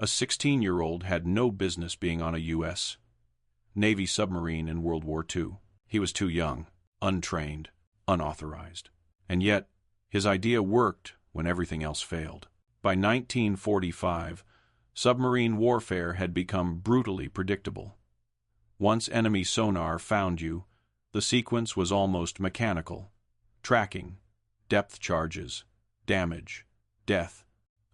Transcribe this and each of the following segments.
A 16-year-old had no business being on a U.S. Navy submarine in World War II. He was too young, untrained, unauthorized. And yet, his idea worked when everything else failed. By 1945, submarine warfare had become brutally predictable. Once enemy sonar found you, the sequence was almost mechanical. Tracking, depth charges, damage, death.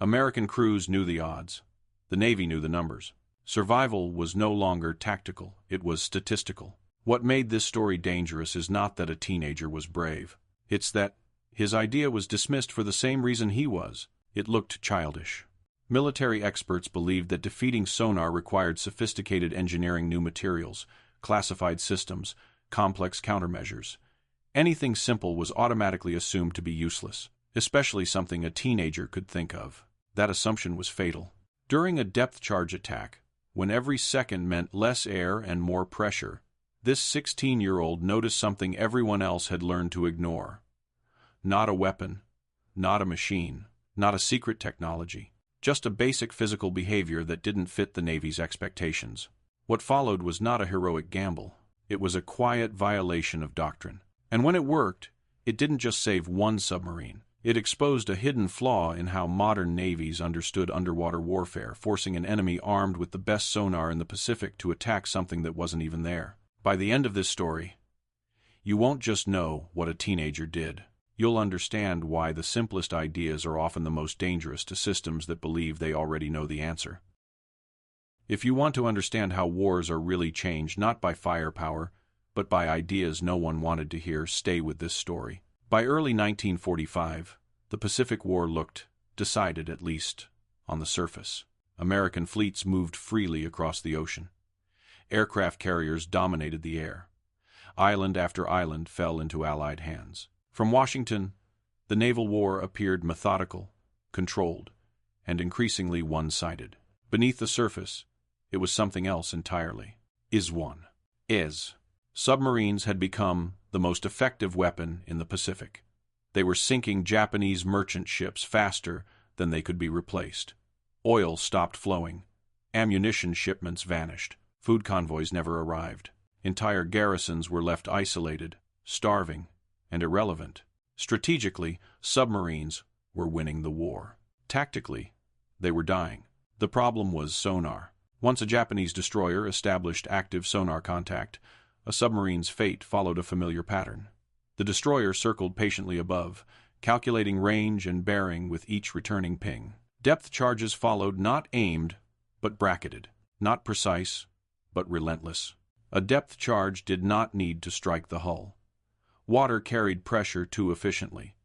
American crews knew the odds. The Navy knew the numbers. Survival was no longer tactical, it was statistical. What made this story dangerous is not that a teenager was brave. It's that his idea was dismissed for the same reason he was. It looked childish. Military experts believed that defeating sonar required sophisticated engineering, new materials, classified systems, complex countermeasures. Anything simple was automatically assumed to be useless, especially something a teenager could think of. That assumption was fatal. During a depth charge attack, when every second meant less air and more pressure, this 16-year-old noticed something everyone else had learned to ignore. Not a weapon, not a machine, not a secret technology, just a basic physical behavior that didn't fit the Navy's expectations. What followed was not a heroic gamble. It was a quiet violation of doctrine. And when it worked, it didn't just save one submarine. It exposed a hidden flaw in how modern navies understood underwater warfare, forcing an enemy armed with the best sonar in the Pacific to attack something that wasn't even there. By the end of this story, you won't just know what a teenager did. You'll understand why the simplest ideas are often the most dangerous to systems that believe they already know the answer. If you want to understand how wars are really changed not by firepower, but by ideas no one wanted to hear, stay with this story. By early 1945, the Pacific War looked decided, at least on the surface. American fleets moved freely across the ocean. Aircraft carriers dominated the air. Island after island fell into Allied hands. From Washington, the naval war appeared methodical, controlled, and increasingly one-sided. Beneath the surface, it was something else entirely. Submarines had become the most effective weapon in the Pacific. They were sinking Japanese merchant ships faster than they could be replaced. Oil stopped flowing. Ammunition shipments vanished. Food convoys never arrived. Entire garrisons were left isolated, starving, and irrelevant. Strategically, submarines were winning the war. Tactically, they were dying. The problem was sonar. Once a Japanese destroyer established active sonar contact, a submarine's fate followed a familiar pattern. The destroyer circled patiently above, calculating range and bearing with each returning ping. Depth charges followed, not aimed, but bracketed. Not precise, but relentless. A depth charge did not need to strike the hull. Water carried pressure too efficiently.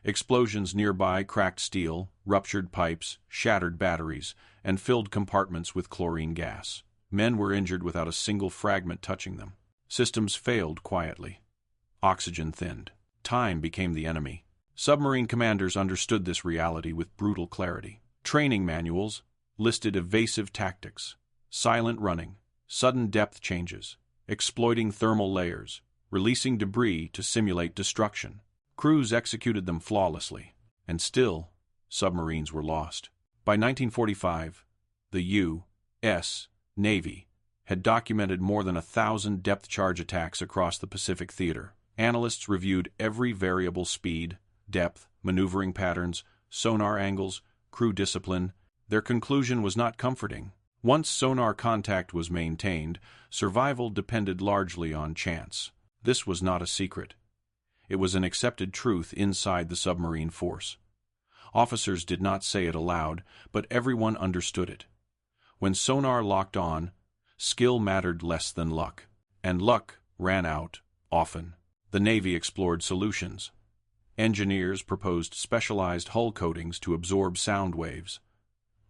Explosions nearby cracked steel, ruptured pipes, shattered batteries, and filled compartments with chlorine gas. Men were injured without a single fragment touching them. Systems failed quietly. Oxygen thinned. Time became the enemy. Submarine commanders understood this reality with brutal clarity. Training manuals listed evasive tactics, silent running, sudden depth changes, exploiting thermal layers, releasing debris to simulate destruction. Crews executed them flawlessly, and still, submarines were lost. By 1945, the U.S. Navy had documented more than 1,000 depth charge attacks across the Pacific theater. Analysts reviewed every variable: speed, depth, maneuvering patterns, sonar angles, crew discipline. Their conclusion was not comforting. Once sonar contact was maintained, survival depended largely on chance. This was not a secret. It was an accepted truth inside the submarine force. Officers did not say it aloud, but everyone understood it. When sonar locked on, skill mattered less than luck, and luck ran out often. The Navy explored solutions. Engineers proposed specialized hull coatings to absorb sound waves.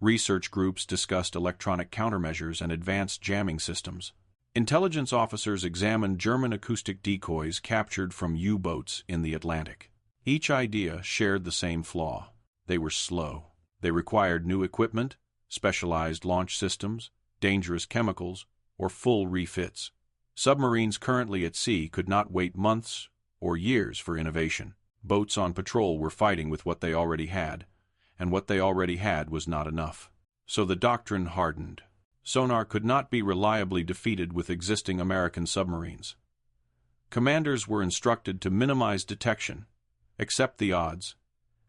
Research groups discussed electronic countermeasures and advanced jamming systems. Intelligence officers examined German acoustic decoys captured from U-boats in the Atlantic. Each idea shared the same flaw. They were slow. They required new equipment, specialized launch systems, dangerous chemicals, or full refits. Submarines currently at sea could not wait months or years for innovation. Boats on patrol were fighting with what they already had, and what they already had was not enough. So the doctrine hardened. Sonar could not be reliably defeated with existing American submarines. Commanders were instructed to minimize detection, accept the odds,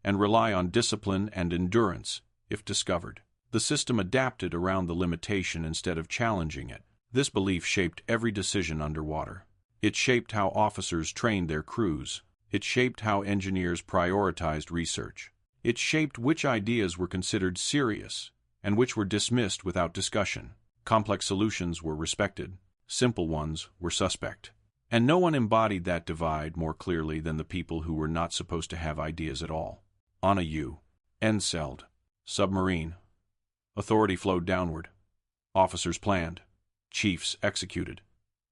and rely on discipline and endurance if discovered. The system adapted around the limitation instead of challenging it. This belief shaped every decision underwater. It shaped how officers trained their crews. It shaped how engineers prioritized research. It shaped which ideas were considered serious and which were dismissed without discussion. Complex solutions were respected. Simple ones were suspect. And no one embodied that divide more clearly than the people who were not supposed to have ideas at all. On a Untold submarine, authority flowed downward. Officers planned. Chiefs executed.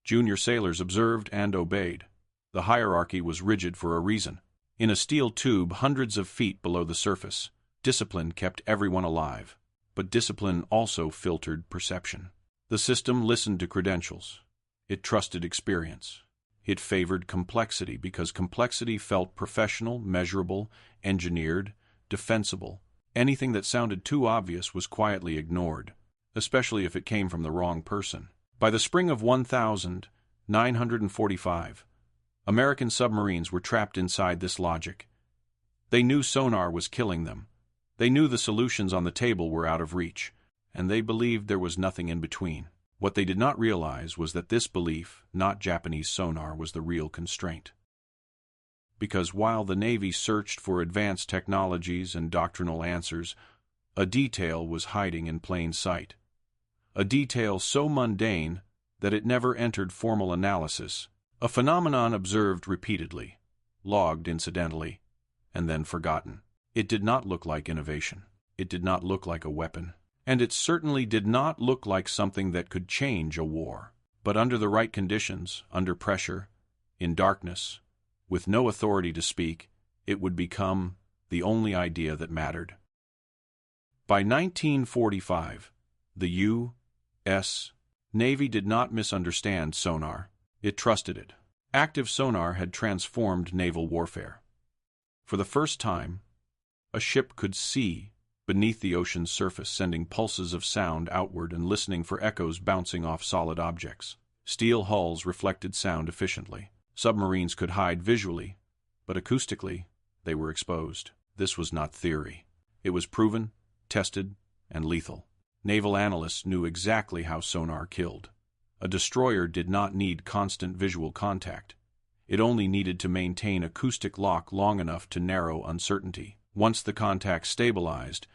Junior sailors observed and obeyed. The hierarchy was rigid for a reason. In a steel tube hundreds of feet below the surface, discipline kept everyone alive. But discipline also filtered perception. The system listened to credentials. It trusted experience. It favored complexity because complexity felt professional, measurable, engineered, defensible. Anything that sounded too obvious was quietly ignored, especially if it came from the wrong person. By the spring of 1945, American submarines were trapped inside this logic. They knew sonar was killing them. They knew the solutions on the table were out of reach, and they believed there was nothing in between. What they did not realize was that this belief, not Japanese sonar, was the real constraint. Because while the Navy searched for advanced technologies and doctrinal answers, a detail was hiding in plain sight. A detail so mundane that it never entered formal analysis, a phenomenon observed repeatedly, logged incidentally, and then forgotten. It did not look like innovation. It did not look like a weapon. And it certainly did not look like something that could change a war. But under the right conditions, under pressure, in darkness, with no authority to speak, it would become the only idea that mattered. By 1945, the U.S. Navy did not misunderstand sonar. It trusted it. Active sonar had transformed naval warfare. For the first time, a ship could see beneath the ocean's surface, sending pulses of sound outward and listening for echoes bouncing off solid objects. Steel hulls reflected sound efficiently. Submarines could hide visually, but acoustically, they were exposed. This was not theory. It was proven, tested, and lethal. Naval analysts knew exactly how sonar killed. A destroyer did not need constant visual contact. It only needed to maintain acoustic lock long enough to narrow uncertainty. Once the contact stabilized,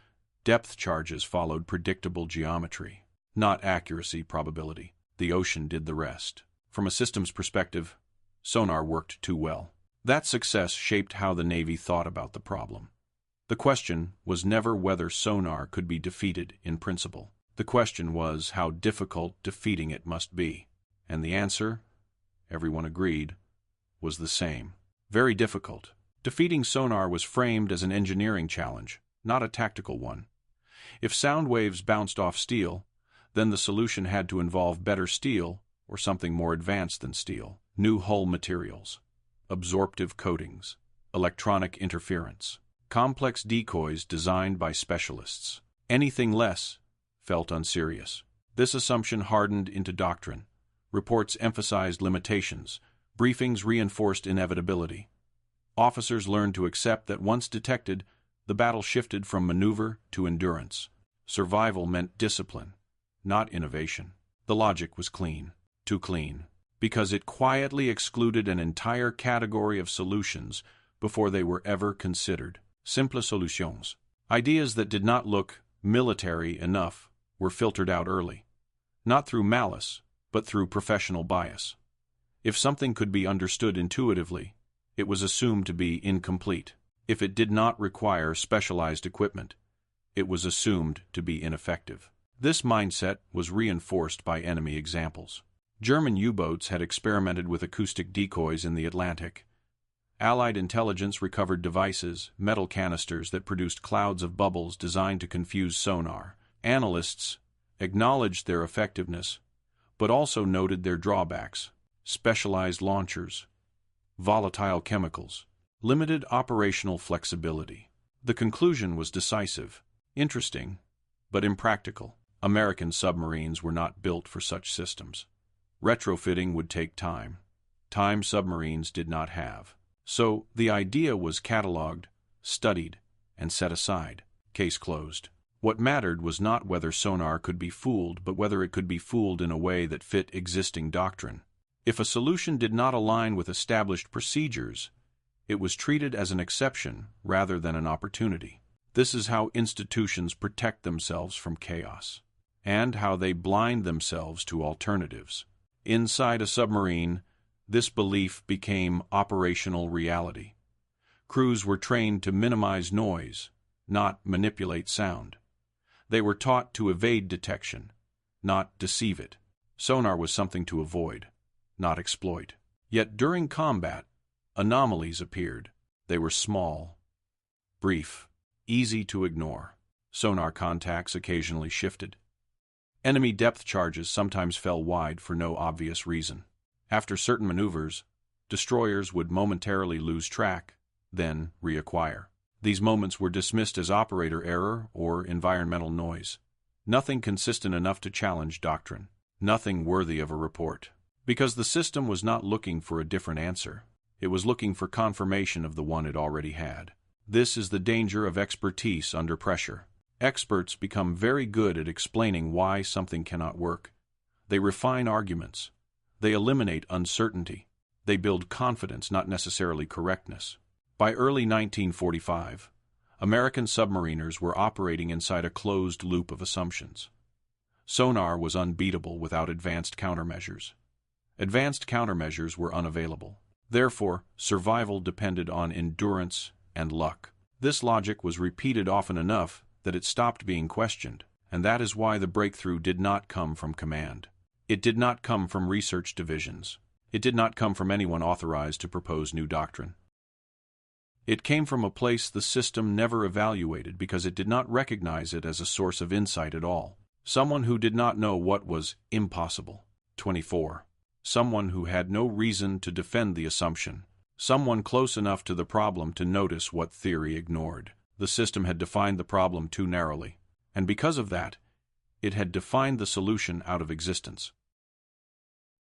depth charges followed predictable geometry, not accuracy probability. The ocean did the rest. From a systems perspective, sonar worked too well. That success shaped how the Navy thought about the problem. The question was never whether sonar could be defeated in principle. The question was how difficult defeating it must be. And the answer, everyone agreed, was the same. Very difficult. Defeating sonar was framed as an engineering challenge, not a tactical one. If sound waves bounced off steel, then the solution had to involve better steel or something more advanced than steel. New hull materials, absorptive coatings, electronic interference, complex decoys designed by specialists. Anything less felt unserious. This assumption hardened into doctrine. Reports emphasized limitations. Briefings reinforced inevitability. Officers learned to accept that once detected, the battle shifted from maneuver to endurance. Survival meant discipline, not innovation. The logic was clean, too clean, because it quietly excluded an entire category of solutions before they were ever considered. Simple solutions. Ideas that did not look military enough were filtered out early, not through malice, but through professional bias. If something could be understood intuitively, it was assumed to be incomplete. If it did not require specialized equipment, it was assumed to be ineffective. This mindset was reinforced by enemy examples. German U-boats had experimented with acoustic decoys in the Atlantic. Allied intelligence recovered devices, metal canisters that produced clouds of bubbles designed to confuse sonar. Analysts acknowledged their effectiveness, but also noted their drawbacks: specialized launchers, volatile chemicals, limited operational flexibility. The conclusion was decisive. Interesting, but impractical. American submarines were not built for such systems. Retrofitting would take time. Time submarines did not have. So the idea was catalogued, studied, and set aside. Case closed. What mattered was not whether sonar could be fooled, but whether it could be fooled in a way that fit existing doctrine. If a solution did not align with established procedures, it was treated as an exception rather than an opportunity. This is how institutions protect themselves from chaos, and how they blind themselves to alternatives. Inside a submarine, this belief became operational reality. Crews were trained to minimize noise, not manipulate sound. They were taught to evade detection, not deceive it. Sonar was something to avoid, not exploit. Yet during combat, anomalies appeared. They were small, brief, easy to ignore. Sonar contacts occasionally shifted. Enemy depth charges sometimes fell wide for no obvious reason. After certain maneuvers, destroyers would momentarily lose track, then reacquire. These moments were dismissed as operator error or environmental noise. Nothing consistent enough to challenge doctrine. Nothing worthy of a report. Because the system was not looking for a different answer. It was looking for confirmation of the one it already had. This is the danger of expertise under pressure. Experts become very good at explaining why something cannot work. They refine arguments. They eliminate uncertainty. They build confidence, not necessarily correctness. By early 1945, American submariners were operating inside a closed loop of assumptions. Sonar was unbeatable without advanced countermeasures. Advanced countermeasures were unavailable. Therefore, survival depended on endurance and luck. This logic was repeated often enough that it stopped being questioned, and that is why the breakthrough did not come from command. It did not come from research divisions. It did not come from anyone authorized to propose new doctrine. It came from a place the system never evaluated because it did not recognize it as a source of insight at all. Someone who did not know what was impossible. 24. Someone who had no reason to defend the assumption. Someone close enough to the problem to notice what theory ignored. The system had defined the problem too narrowly, and because of that, it had defined the solution out of existence.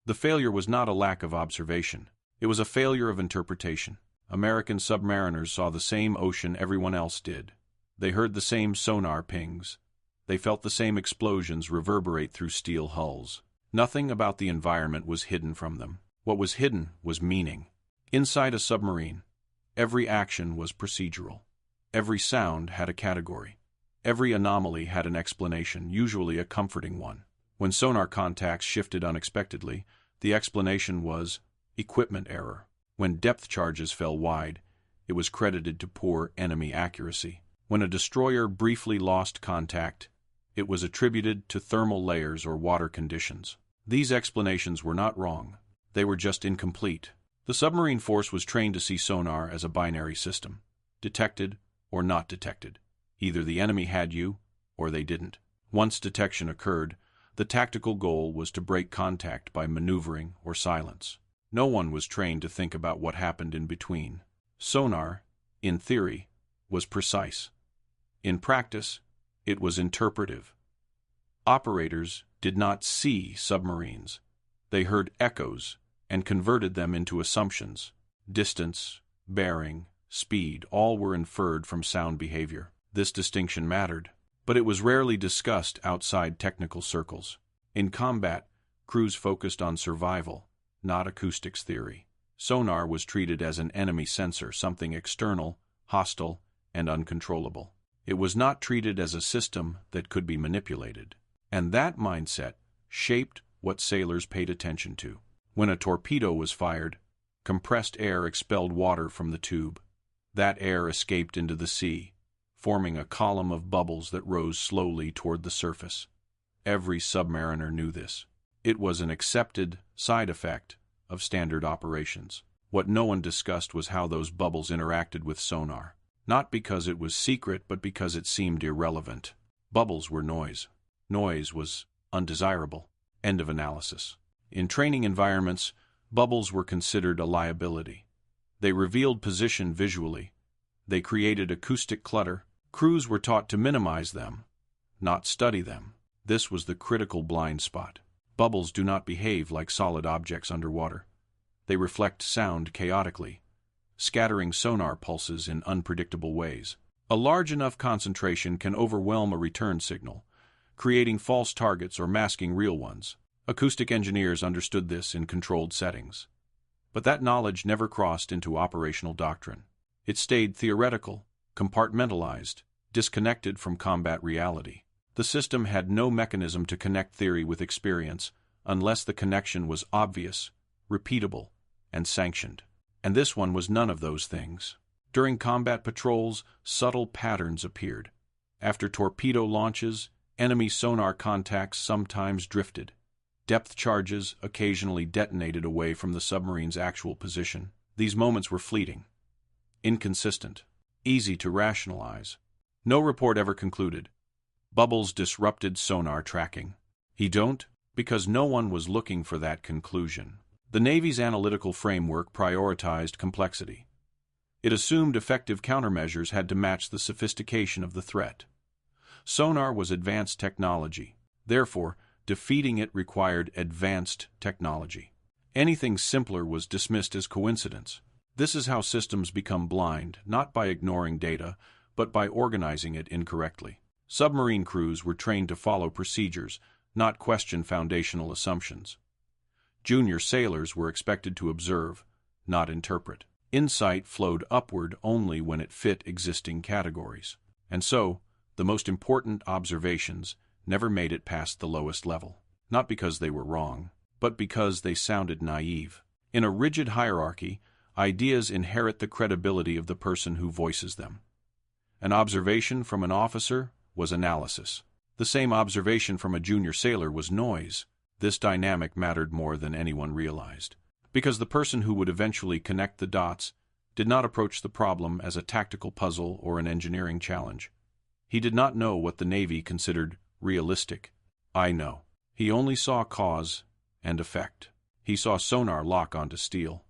The failure was not a lack of observation. It was a failure of interpretation. American submariners saw the same ocean everyone else did. They heard the same sonar pings. They felt the same explosions reverberate through steel hulls. Nothing about the environment was hidden from them. What was hidden was meaning. Inside a submarine, every action was procedural. Every sound had a category. Every anomaly had an explanation, usually a comforting one. When sonar contacts shifted unexpectedly, the explanation was equipment error. When depth charges fell wide, it was credited to poor enemy accuracy. When a destroyer briefly lost contact, it was attributed to thermal layers or water conditions. These explanations were not wrong. They were just incomplete. The submarine force was trained to see sonar as a binary system, detected or not detected. Either the enemy had you, or they didn't. Once detection occurred, the tactical goal was to break contact by maneuvering or silence. No one was trained to think about what happened in between. Sonar, in theory, was precise. In practice, it was interpretive. Operators did not see submarines. They heard echoes and converted them into assumptions. Distance, bearing, speed, all were inferred from sound behavior. This distinction mattered, but it was rarely discussed outside technical circles. In combat, crews focused on survival, not acoustics theory. Sonar was treated as an enemy sensor, something external, hostile, and uncontrollable. It was not treated as a system that could be manipulated. And that mindset shaped what sailors paid attention to. When a torpedo was fired, compressed air expelled water from the tube. That air escaped into the sea, forming a column of bubbles that rose slowly toward the surface. Every submariner knew this. It was an accepted side effect of standard operations. What no one discussed was how those bubbles interacted with sonar. Not because it was secret, but because it seemed irrelevant. Bubbles were noise. Noise was undesirable. End of analysis. In training environments, bubbles were considered a liability. They revealed position visually. They created acoustic clutter. Crews were taught to minimize them, not study them. This was the critical blind spot. Bubbles do not behave like solid objects underwater. They reflect sound chaotically, scattering sonar pulses in unpredictable ways. A large enough concentration can overwhelm a return signal, creating false targets or masking real ones. Acoustic engineers understood this in controlled settings. But that knowledge never crossed into operational doctrine. It stayed theoretical, compartmentalized, disconnected from combat reality. The system had no mechanism to connect theory with experience unless the connection was obvious, repeatable, and sanctioned. And this one was none of those things. During combat patrols, subtle patterns appeared. After torpedo launches, enemy sonar contacts sometimes drifted. Depth charges occasionally detonated away from the submarine's actual position. These moments were fleeting, inconsistent, easy to rationalize. No report ever concluded, "Bubbles disrupted sonar tracking." Because no one was looking for that conclusion. The Navy's analytical framework prioritized complexity. It assumed effective countermeasures had to match the sophistication of the threat. Sonar was advanced technology. Therefore, defeating it required advanced technology. Anything simpler was dismissed as coincidence. This is how systems become blind, not by ignoring data, but by organizing it incorrectly. Submarine crews were trained to follow procedures, not question foundational assumptions. Junior sailors were expected to observe, not interpret. Insight flowed upward only when it fit existing categories. And so, the most important observations never made it past the lowest level. Not because they were wrong, but because they sounded naive. In a rigid hierarchy, ideas inherit the credibility of the person who voices them. An observation from an officer was analysis. The same observation from a junior sailor was noise. This dynamic mattered more than anyone realized. Because the person who would eventually connect the dots did not approach the problem as a tactical puzzle or an engineering challenge. He did not know what the Navy considered realistic. I know. He only saw cause and effect. He saw sonar lock onto steel.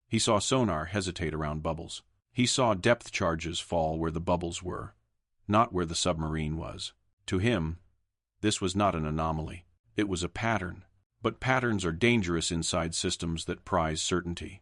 He saw sonar hesitate around bubbles. He saw depth charges fall where the bubbles were, not where the submarine was. To him, this was not an anomaly. It was a pattern. But patterns are dangerous inside systems that prize certainty.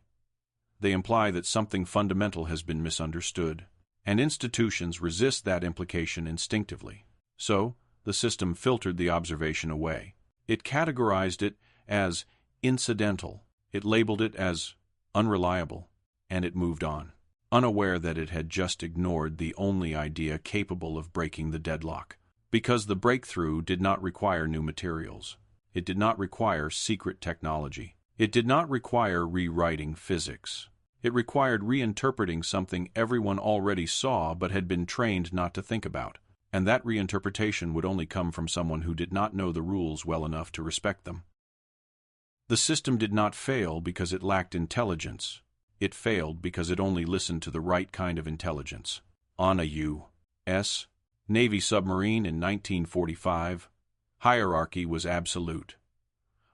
They imply that something fundamental has been misunderstood, and institutions resist that implication instinctively. So, the system filtered the observation away. It categorized it as incidental, it labeled it as unreliable, and it moved on, unaware that it had just ignored the only idea capable of breaking the deadlock. Because the breakthrough did not require new materials. It did not require secret technology. It did not require rewriting physics. It required reinterpreting something everyone already saw but had been trained not to think about. And that reinterpretation would only come from someone who did not know the rules well enough to respect them. The system did not fail because it lacked intelligence. It failed because it only listened to the right kind of intelligence. On a U.S. Navy submarine in 1945, hierarchy was absolute.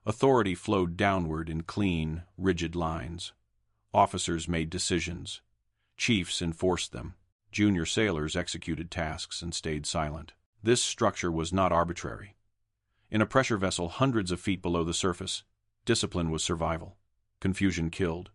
Authority flowed downward in clean, rigid lines. Officers made decisions. Chiefs enforced them. Junior sailors executed tasks and stayed silent. This structure was not arbitrary. In a pressure vessel hundreds of feet below the surface, discipline was survival. Confusion killed.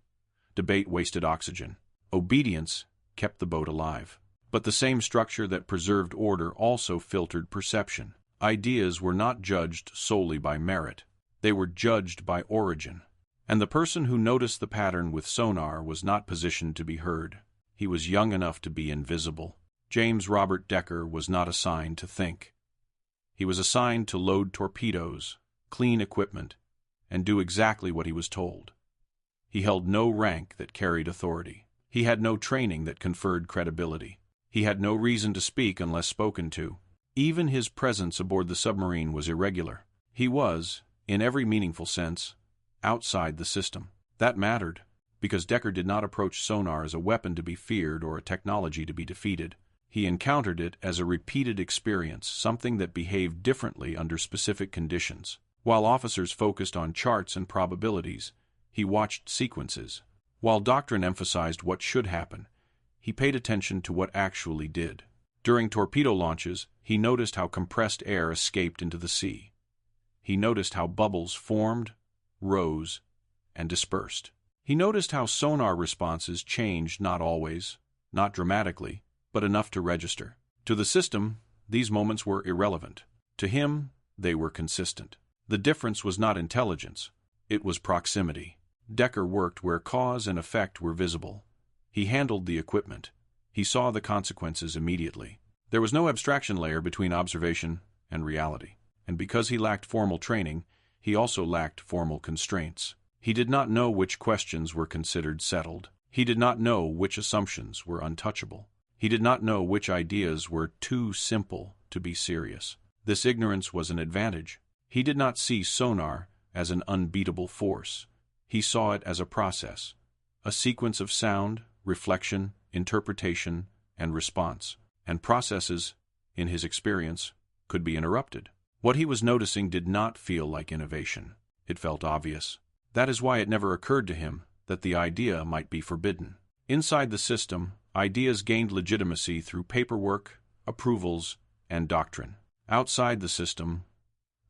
Debate wasted oxygen. Obedience kept the boat alive. But the same structure that preserved order also filtered perception. Ideas were not judged solely by merit. They were judged by origin. And the person who noticed the pattern with sonar was not positioned to be heard. He was young enough to be invisible. James Robert Decker was not assigned to think. He was assigned to load torpedoes, clean equipment, and do exactly what he was told. He held no rank that carried authority. He had no training that conferred credibility. He had no reason to speak unless spoken to. Even his presence aboard the submarine was irregular. He was, in every meaningful sense, outside the system. That mattered, because Decker did not approach sonar as a weapon to be feared or a technology to be defeated. He encountered it as a repeated experience, something that behaved differently under specific conditions. While officers focused on charts and probabilities, he watched sequences. While doctrine emphasized what should happen, he paid attention to what actually did. During torpedo launches, he noticed how compressed air escaped into the sea. He noticed how bubbles formed, rose, and dispersed. He noticed how sonar responses changed, not always, not dramatically, but enough to register. To the system, these moments were irrelevant. To him, they were consistent. The difference was not intelligence, it was proximity. Decker worked where cause and effect were visible. He handled the equipment. He saw the consequences immediately. There was no abstraction layer between observation and reality. And because he lacked formal training, he also lacked formal constraints. He did not know which questions were considered settled. He did not know which assumptions were untouchable. He did not know which ideas were too simple to be serious. This ignorance was an advantage. He did not see sonar as an unbeatable force. He saw it as a process, a sequence of sound, reflection, interpretation, and response. And processes, in his experience, could be interrupted. What he was noticing did not feel like innovation. It felt obvious. That is why it never occurred to him that the idea might be forbidden. Inside the system, ideas gained legitimacy through paperwork, approvals, and doctrine. Outside the system,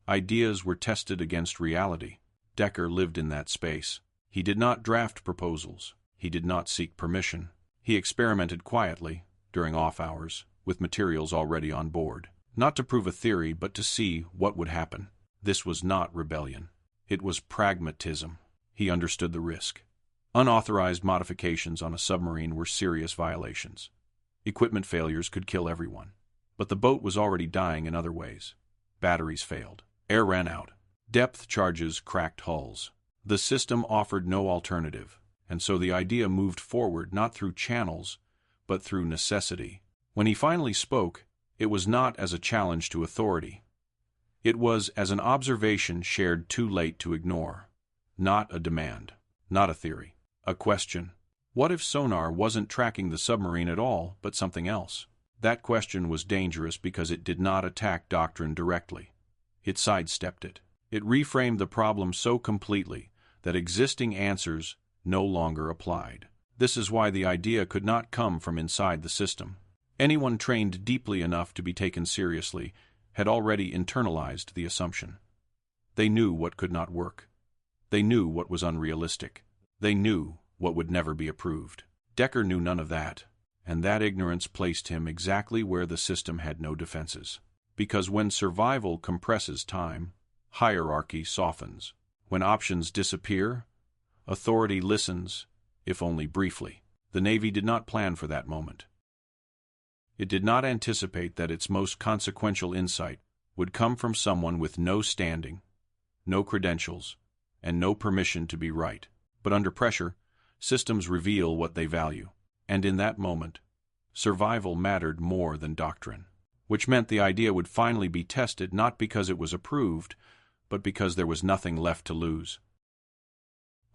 ideas were tested against reality. Decker lived in that space. He did not draft proposals. He did not seek permission. He experimented quietly, during off hours, with materials already on board. Not to prove a theory, but to see what would happen. This was not rebellion. It was pragmatism. He understood the risk. Unauthorized modifications on a submarine were serious violations. Equipment failures could kill everyone. But the boat was already dying in other ways. Batteries failed. Air ran out. Depth charges cracked hulls. The system offered no alternative, and so the idea moved forward not through channels, but through necessity. When he finally spoke, it was not as a challenge to authority. It was as an observation shared too late to ignore. Not a demand. Not a theory. A question. What if sonar wasn't tracking the submarine at all, but something else? That question was dangerous because it did not attack doctrine directly. It sidestepped it. It reframed the problem so completely that existing answers no longer applied. This is why the idea could not come from inside the system. Anyone trained deeply enough to be taken seriously had already internalized the assumption. They knew what could not work. They knew what was unrealistic. They knew what would never be approved. Decker knew none of that, and that ignorance placed him exactly where the system had no defenses. Because when survival compresses time, hierarchy softens. When options disappear, authority listens, if only briefly. The Navy did not plan for that moment. It did not anticipate that its most consequential insight would come from someone with no standing, no credentials, and no permission to be right. But under pressure, systems reveal what they value. And in that moment, survival mattered more than doctrine. Which meant the idea would finally be tested not because it was approved, but because there was nothing left to lose.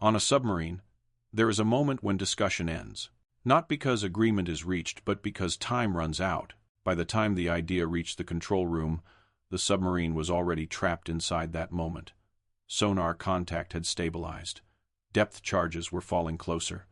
On a submarine, there is a moment when discussion ends. Not because agreement is reached, but because time runs out. By the time the idea reached the control room, the submarine was already trapped inside that moment. Sonar contact had stabilized. Depth charges were falling closer.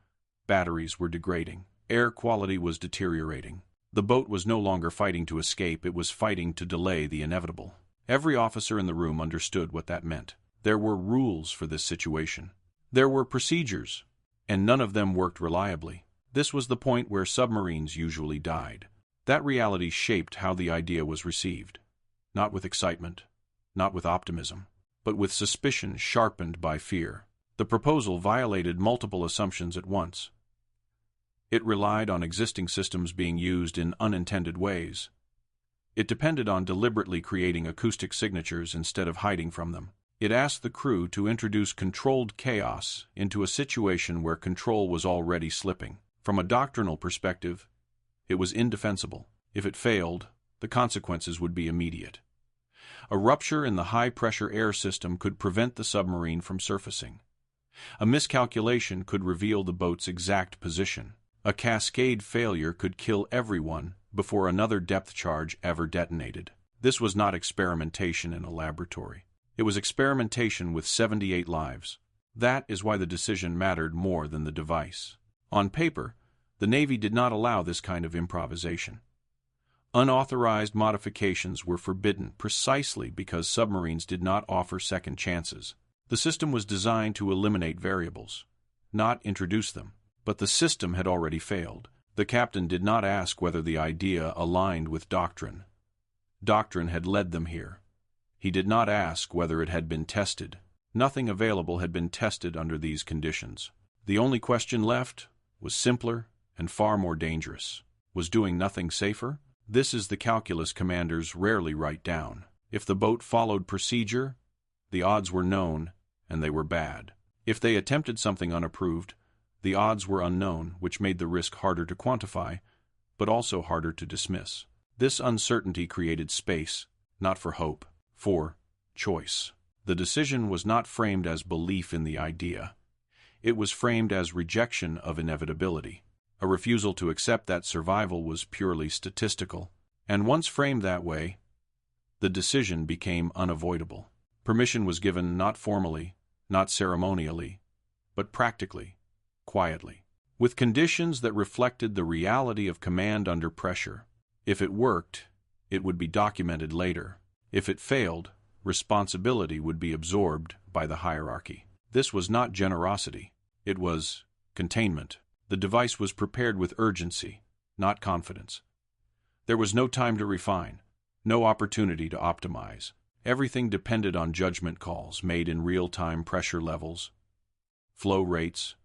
Batteries were degrading. Air quality was deteriorating. The boat was no longer fighting to escape, it was fighting to delay the inevitable. Every officer in the room understood what that meant. There were rules for this situation. There were procedures, and none of them worked reliably. This was the point where submarines usually died. That reality shaped how the idea was received. Not with excitement, not with optimism, but with suspicion sharpened by fear. The proposal violated multiple assumptions at once. It relied on existing systems being used in unintended ways. It depended on deliberately creating acoustic signatures instead of hiding from them. It asked the crew to introduce controlled chaos into a situation where control was already slipping. From a doctrinal perspective, it was indefensible. If it failed, the consequences would be immediate. A rupture in the high-pressure air system could prevent the submarine from surfacing. A miscalculation could reveal the boat's exact position. A cascade failure could kill everyone before another depth charge ever detonated. This was not experimentation in a laboratory. It was experimentation with 78 lives. That is why the decision mattered more than the device. On paper, the Navy did not allow this kind of improvisation. Unauthorized modifications were forbidden precisely because submarines did not offer second chances. The system was designed to eliminate variables, not introduce them. But the system had already failed. The captain did not ask whether the idea aligned with doctrine. Doctrine had led them here. He did not ask whether it had been tested. Nothing available had been tested under these conditions. The only question left was simpler and far more dangerous. Was doing nothing safer? This is the calculus commanders rarely write down. If the boat followed procedure, the odds were known, and they were bad. If they attempted something unapproved, the odds were unknown, which made the risk harder to quantify, but also harder to dismiss. This uncertainty created space, not for hope, for choice. The decision was not framed as belief in the idea. It was framed as rejection of inevitability, a refusal to accept that survival was purely statistical. And once framed that way, the decision became unavoidable. Permission was given not formally, not ceremonially, but practically, quietly, with conditions that reflected the reality of command under pressure. If it worked, it would be documented later. If it failed, responsibility would be absorbed by the hierarchy. This was not generosity. It was containment. The device was prepared with urgency, not confidence. There was no time to refine, no opportunity to optimize. Everything depended on judgment calls made in real-time pressure levels, flow rates,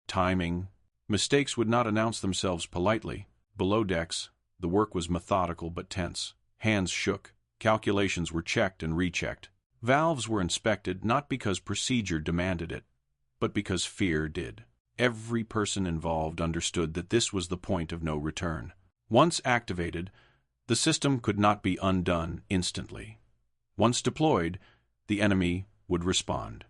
timing. Mistakes would not announce themselves politely. Below decks, the work was methodical but tense. Hands shook. Calculations were checked and rechecked. Valves were inspected not because procedure demanded it, but because fear did. Every person involved understood that this was the point of no return. Once activated, the system could not be undone instantly. Once deployed, the enemy would respond.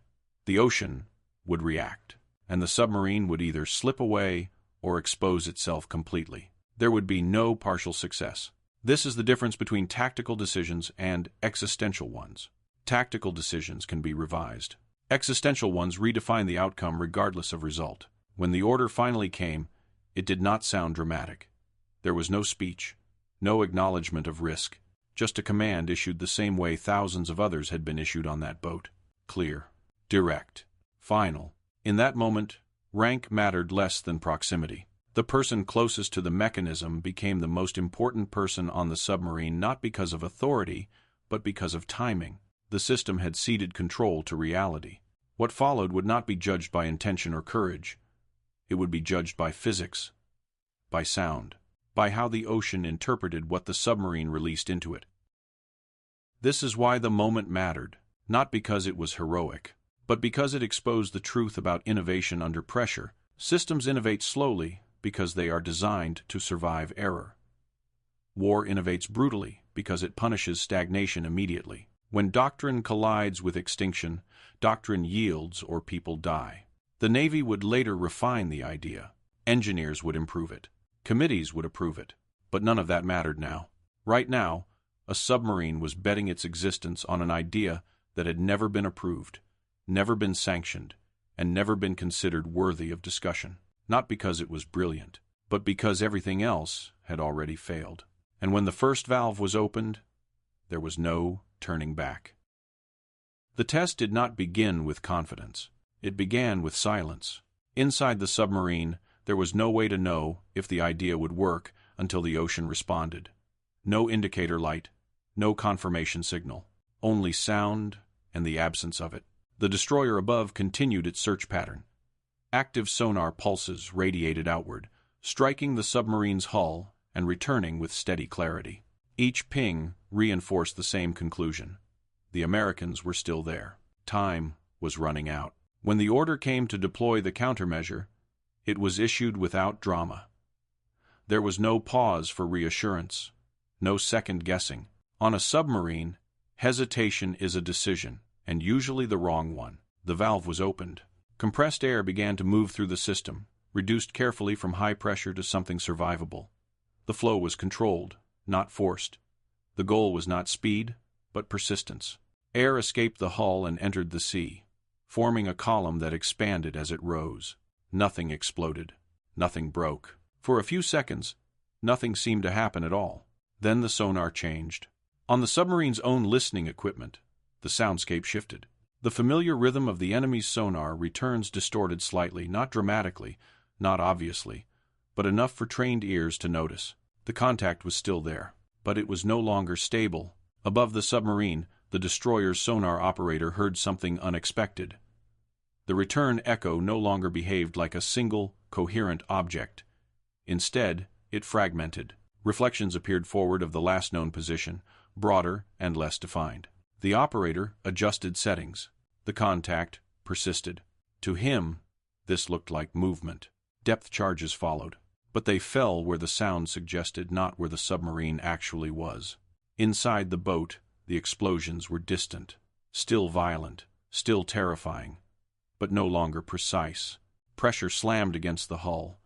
The ocean would react, and the submarine would either slip away or expose itself completely. There would be no partial success. This is the difference between tactical decisions and existential ones. Tactical decisions can be revised. Existential ones redefine the outcome regardless of result. When the order finally came, it did not sound dramatic. There was no speech, no acknowledgement of risk, just a command issued the same way thousands of others had been issued on that boat. Clear, direct, final. In that moment, rank mattered less than proximity. The person closest to the mechanism became the most important person on the submarine, not because of authority, but because of timing. The system had ceded control to reality. What followed would not be judged by intention or courage. It would be judged by physics, by sound, by how the ocean interpreted what the submarine released into it. This is why the moment mattered, not because it was heroic, but because it exposed the truth about innovation under pressure. Systems innovate slowly because they are designed to survive error. War innovates brutally because it punishes stagnation immediately. When doctrine collides with extinction, doctrine yields or people die. The Navy would later refine the idea. Engineers would improve it. Committees would approve it. But none of that mattered now. Right now, a submarine was betting its existence on an idea that had never been approved, never been sanctioned, and never been considered worthy of discussion. Not because it was brilliant, but because everything else had already failed. And when the first valve was opened, there was no turning back. The test did not begin with confidence. It began with silence. Inside the submarine, there was no way to know if the idea would work until the ocean responded. No indicator light, no confirmation signal, only sound and the absence of it. The destroyer above continued its search pattern. Active sonar pulses radiated outward, striking the submarine's hull and returning with steady clarity. Each ping reinforced the same conclusion. The Americans were still there. Time was running out. When the order came to deploy the countermeasure, it was issued without drama. There was no pause for reassurance, no second guessing. On a submarine, hesitation is a decision, and usually the wrong one. The valve was opened. Compressed air began to move through the system, reduced carefully from high pressure to something survivable. The flow was controlled, not forced. The goal was not speed, but persistence. Air escaped the hull and entered the sea, forming a column that expanded as it rose. Nothing exploded. Nothing broke. For a few seconds, nothing seemed to happen at all. Then the sonar changed. On the submarine's own listening equipment, the soundscape shifted. The familiar rhythm of the enemy's sonar returns distorted slightly, not dramatically, not obviously, but enough for trained ears to notice. The contact was still there, but it was no longer stable. Above the submarine, the destroyer's sonar operator heard something unexpected. The return echo no longer behaved like a single, coherent object. Instead, it fragmented. Reflections appeared forward of the last known position, broader and less defined. The operator adjusted settings. The contact persisted. To him, this looked like movement. Depth charges followed, but they fell where the sound suggested, not where the submarine actually was. Inside the boat, the explosions were distant, still violent, still terrifying, but no longer precise. Pressure slammed against the hull,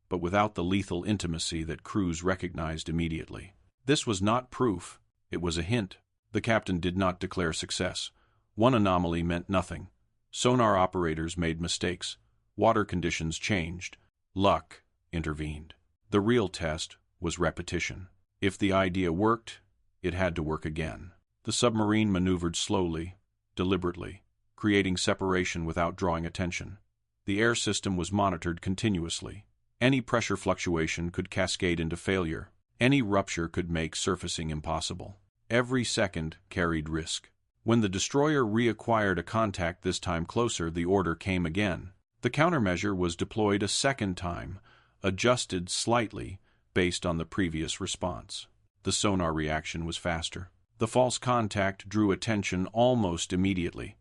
but without the lethal intimacy that crews recognized immediately. This was not proof, it was a hint. The captain did not declare success. One anomaly meant nothing. Sonar operators made mistakes. Water conditions changed. Luck intervened. The real test was repetition. If the idea worked, it had to work again. The submarine maneuvered slowly, deliberately, creating separation without drawing attention. The air system was monitored continuously. Any pressure fluctuation could cascade into failure. Any rupture could make surfacing impossible. Every second carried risk. When the destroyer reacquired a contact, this time closer, the order came again. The countermeasure was deployed a second time, adjusted slightly based on the previous response. The sonar reaction was faster. The false contact drew attention almost immediately.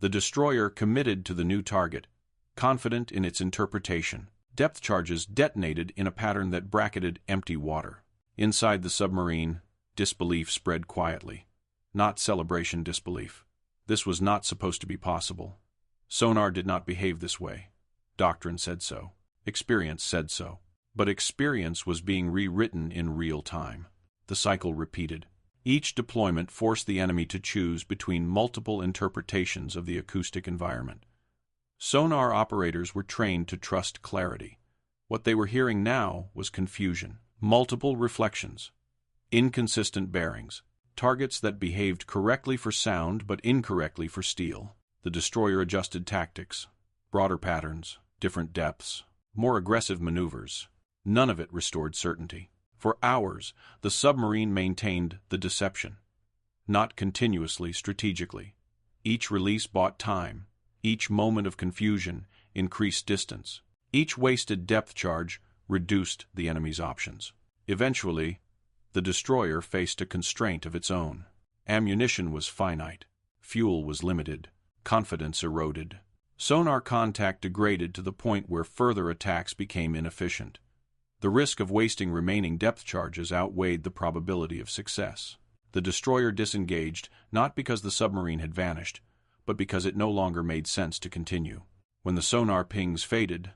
The destroyer committed to the new target, confident in its interpretation. Depth charges detonated in a pattern that bracketed empty water. Inside the submarine, disbelief spread quietly. Not celebration disbelief. This was not supposed to be possible. Sonar did not behave this way. Doctrine said so. Experience said so. But experience was being rewritten in real time. The cycle repeated. Each deployment forced the enemy to choose between multiple interpretations of the acoustic environment. Sonar operators were trained to trust clarity. What they were hearing now was confusion. Multiple reflections. Inconsistent bearings. Targets that behaved correctly for sound but incorrectly for steel. The destroyer adjusted tactics. Broader patterns, different depths, more aggressive maneuvers. None of it restored certainty. For hours, the submarine maintained the deception. Not continuously, strategically. Each release bought time. Each moment of confusion increased distance. Each wasted depth charge reduced the enemy's options. Eventually, the destroyer faced a constraint of its own. Ammunition was finite. Fuel was limited. Confidence eroded. Sonar contact degraded to the point where further attacks became inefficient. The risk of wasting remaining depth charges outweighed the probability of success. The destroyer disengaged, not because the submarine had vanished, but because it no longer made sense to continue. When the sonar pings faded,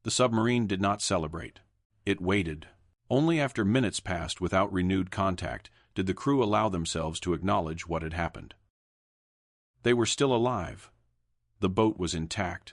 the submarine did not celebrate. It waited. Only after minutes passed without renewed contact did the crew allow themselves to acknowledge what had happened. They were still alive. The boat was intact.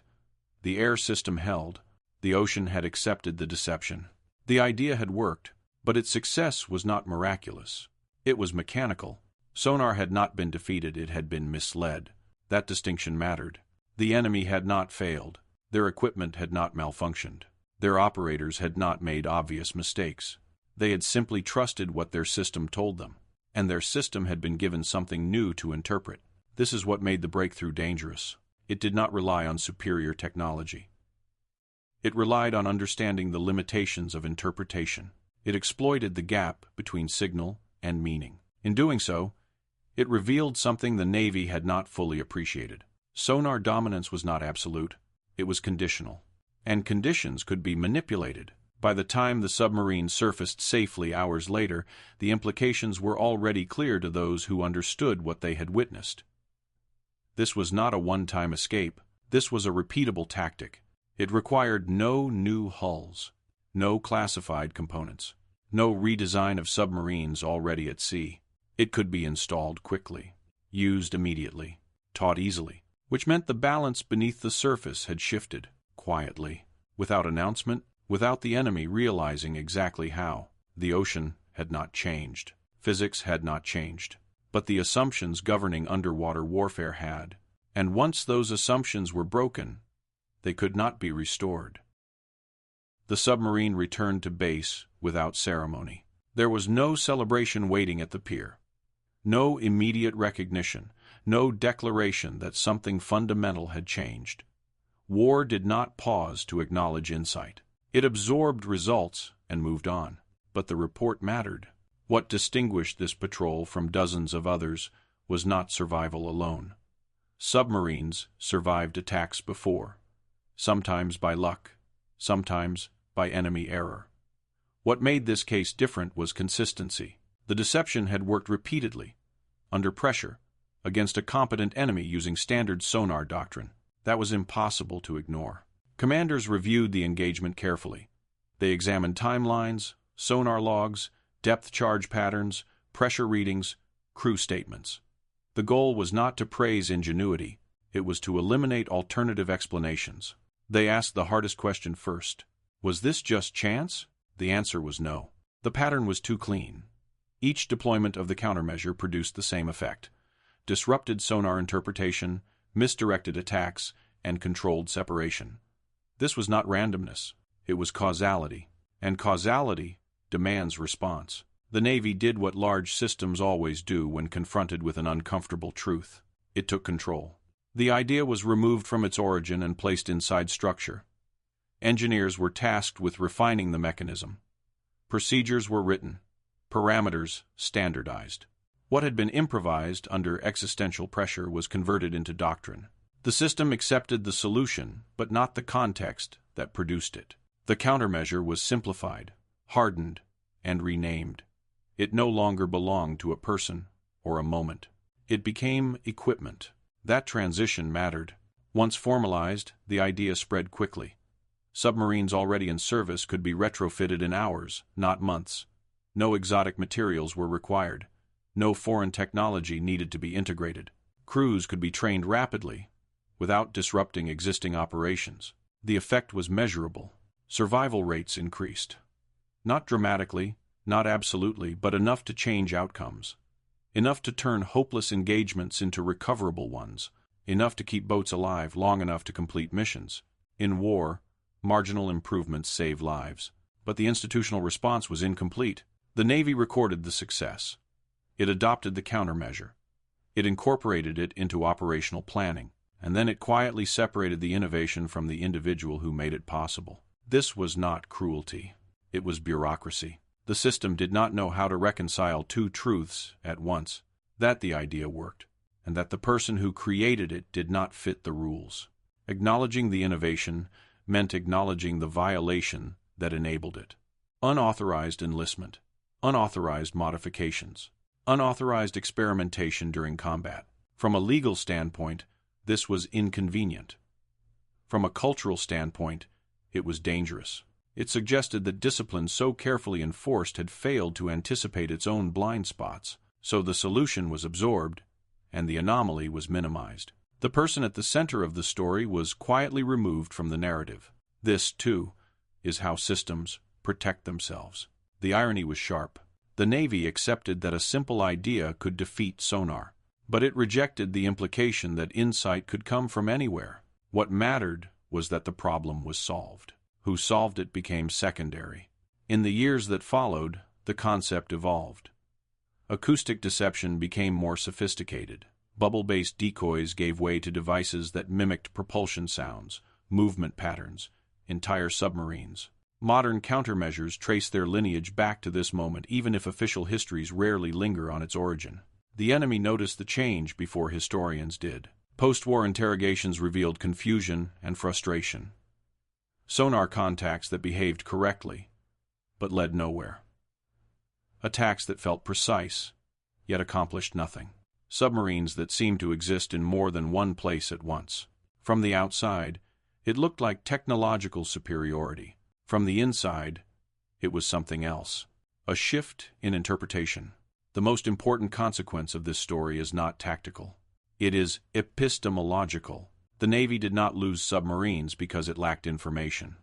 The air system held. The ocean had accepted the deception. The idea had worked, but its success was not miraculous. It was mechanical. Sonar had not been defeated, it had been misled. That distinction mattered. The enemy had not failed. Their equipment had not malfunctioned. Their operators had not made obvious mistakes. They had simply trusted what their system told them, and their system had been given something new to interpret. This is what made the breakthrough dangerous. It did not rely on superior technology. It relied on understanding the limitations of interpretation. It exploited the gap between signal and meaning. In doing so, it revealed something the Navy had not fully appreciated. Sonar dominance was not absolute. It was conditional. And conditions could be manipulated. By the time the submarine surfaced safely hours later, the implications were already clear to those who understood what they had witnessed. This was not a one-time escape. This was a repeatable tactic. It required no new hulls, no classified components, no redesign of submarines already at sea. It could be installed quickly, used immediately, taught easily, which meant the balance beneath the surface had shifted, quietly, without announcement, without the enemy realizing exactly how. The ocean had not changed. Physics had not changed. But the assumptions governing underwater warfare had. And once those assumptions were broken, they could not be restored. The submarine returned to base without ceremony. There was no celebration waiting at the pier. No immediate recognition, no declaration that something fundamental had changed. War did not pause to acknowledge insight. It absorbed results and moved on. But the report mattered. What distinguished this patrol from dozens of others was not survival alone. Submarines survived attacks before, sometimes by luck, sometimes by enemy error. What made this case different was consistency. The deception had worked repeatedly, under pressure, against a competent enemy using standard sonar doctrine. That was impossible to ignore. Commanders reviewed the engagement carefully. They examined timelines, sonar logs, depth charge patterns, pressure readings, crew statements. The goal was not to praise ingenuity, it was to eliminate alternative explanations. They asked the hardest question first. Was this just chance? The answer was no. The pattern was too clean. Each deployment of the countermeasure produced the same effect: disrupted sonar interpretation, misdirected attacks, and controlled separation. This was not randomness, it was causality. And causality demands response. The Navy did what large systems always do when confronted with an uncomfortable truth. It took control. The idea was removed from its origin and placed inside structure. Engineers were tasked with refining the mechanism. Procedures were written. Parameters standardized. What had been improvised under existential pressure was converted into doctrine. The system accepted the solution, but not the context that produced it. The countermeasure was simplified, hardened, and renamed. It no longer belonged to a person or a moment. It became equipment. That transition mattered. Once formalized, the idea spread quickly. Submarines already in service could be retrofitted in hours, not months. No exotic materials were required. No foreign technology needed to be integrated. Crews could be trained rapidly, without disrupting existing operations. The effect was measurable. Survival rates increased. Not dramatically, not absolutely, but enough to change outcomes. Enough to turn hopeless engagements into recoverable ones. Enough to keep boats alive long enough to complete missions. In war, marginal improvements save lives. But the institutional response was incomplete. The Navy recorded the success. It adopted the countermeasure. It incorporated it into operational planning. And then it quietly separated the innovation from the individual who made it possible. This was not cruelty. It was bureaucracy. The system did not know how to reconcile two truths at once: that the idea worked, and that the person who created it did not fit the rules. Acknowledging the innovation meant acknowledging the violation that enabled it. Unauthorized enlistment, unauthorized modifications, unauthorized experimentation during combat. From a legal standpoint, this was inconvenient. From a cultural standpoint, it was dangerous. It suggested that discipline so carefully enforced had failed to anticipate its own blind spots, so the solution was absorbed, and the anomaly was minimized. The person at the center of the story was quietly removed from the narrative. This, too, is how systems protect themselves. The irony was sharp. The Navy accepted that a simple idea could defeat sonar, but it rejected the implication that insight could come from anywhere. What mattered was that the problem was solved. Who solved it became secondary. In the years that followed, the concept evolved. Acoustic deception became more sophisticated. Bubble-based decoys gave way to devices that mimicked propulsion sounds, movement patterns, entire submarines. Modern countermeasures trace their lineage back to this moment, even if official histories rarely linger on its origin. The enemy noticed the change before historians did. Post-war interrogations revealed confusion and frustration. Sonar contacts that behaved correctly, but led nowhere. Attacks that felt precise, yet accomplished nothing. Submarines that seemed to exist in more than one place at once. From the outside, it looked like technological superiority. From the inside, it was something else. A shift in interpretation. The most important consequence of this story is not tactical. It is epistemological. The Navy did not lose submarines because it lacked information.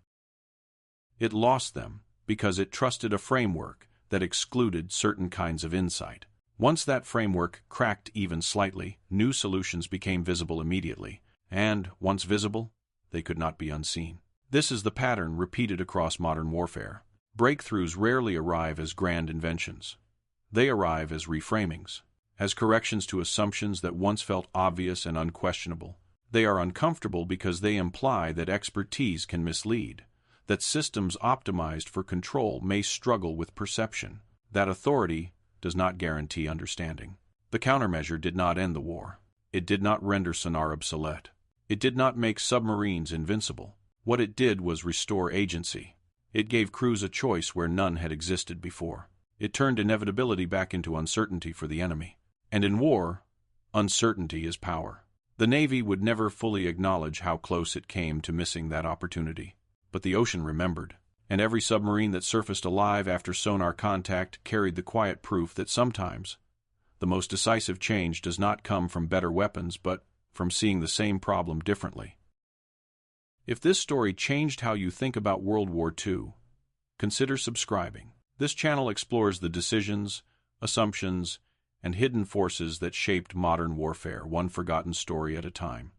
It lost them because it trusted a framework that excluded certain kinds of insight. Once that framework cracked even slightly, new solutions became visible immediately, and, once visible, they could not be unseen. This is the pattern repeated across modern warfare. Breakthroughs rarely arrive as grand inventions. They arrive as reframings, as corrections to assumptions that once felt obvious and unquestionable. They are uncomfortable because they imply that expertise can mislead, that systems optimized for control may struggle with perception, that authority does not guarantee understanding. The countermeasure did not end the war. It did not render sonar obsolete. It did not make submarines invincible. What it did was restore agency. It gave crews a choice where none had existed before. It turned inevitability back into uncertainty for the enemy. And in war, uncertainty is power. The Navy would never fully acknowledge how close it came to missing that opportunity. But the ocean remembered, and every submarine that surfaced alive after sonar contact carried the quiet proof that sometimes the most decisive change does not come from better weapons but from seeing the same problem differently. If this story changed how you think about World War II, consider subscribing. This channel explores the decisions, assumptions, and hidden forces that shaped modern warfare, one forgotten story at a time.